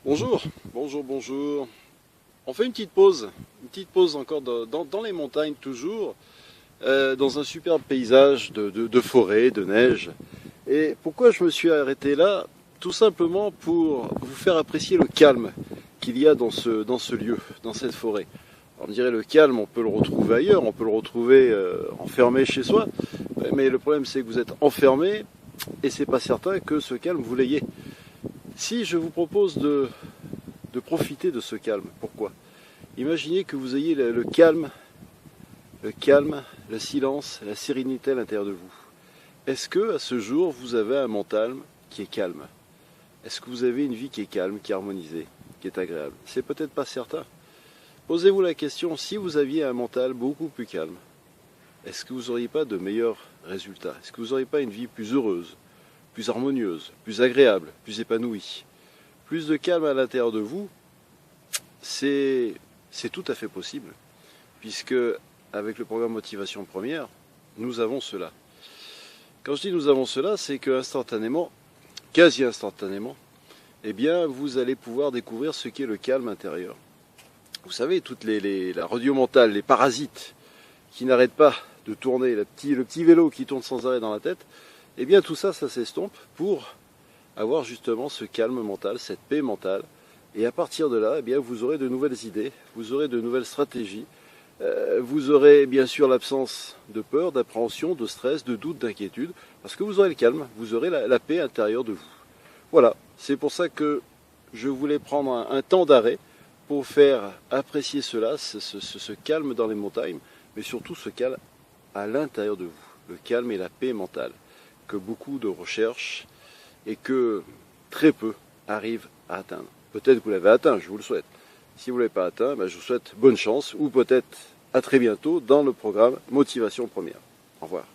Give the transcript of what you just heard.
Bonjour, bonjour, bonjour. On fait une petite pause encore dans les montagnes toujours, dans un superbe paysage de forêt, de neige. Et pourquoi je me suis arrêté là? Tout simplement pour vous faire apprécier le calme qu'il y a dans ce lieu, dans cette forêt. On dirait le calme, on peut le retrouver ailleurs, on peut le retrouver enfermé chez soi, mais le problème c'est que vous êtes enfermé et c'est pas certain que ce calme vous l'ayez. Si je vous propose de profiter de ce calme, pourquoi? Imaginez que vous ayez le calme, le silence, la sérénité à l'intérieur de vous. Est-ce que à ce jour vous avez un mental qui est calme? Est-ce que vous avez une vie qui est calme, qui est harmonisée, qui est agréable? C'est peut-être pas certain. Posez-vous la question, si vous aviez un mental beaucoup plus calme, est-ce que vous n'auriez pas de meilleurs résultats? Est-ce que vous n'auriez pas une vie plus heureuse, plus harmonieuse, plus agréable, plus épanouie? Plus de calme à l'intérieur de vous, c'est tout à fait possible, puisque avec le programme Motivation Première, nous avons cela. Quand je dis nous avons cela, c'est que instantanément, quasi instantanément, eh bien, vous allez pouvoir découvrir ce qu'est le calme intérieur. Vous savez, la radio mentale, les parasites qui n'arrêtent pas de tourner, le petit vélo qui tourne sans arrêt dans la tête, eh bien tout ça, ça s'estompe pour avoir justement ce calme mental, cette paix mentale. Et à partir de là, eh bien, vous aurez de nouvelles idées, vous aurez de nouvelles stratégies, vous aurez bien sûr l'absence de peur, d'appréhension, de stress, de doute, d'inquiétude, parce que vous aurez le calme, vous aurez la paix intérieure de vous. Voilà, c'est pour ça que je voulais prendre un temps d'arrêt pour faire apprécier cela, ce calme dans les montagnes, mais surtout ce calme à l'intérieur de vous, le calme et la paix mentale, que beaucoup de recherches et que très peu arrivent à atteindre. Peut-être que vous l'avez atteint, je vous le souhaite. Si vous ne l'avez pas atteint, je vous souhaite bonne chance ou peut-être à très bientôt dans le programme Motivation Première. Au revoir.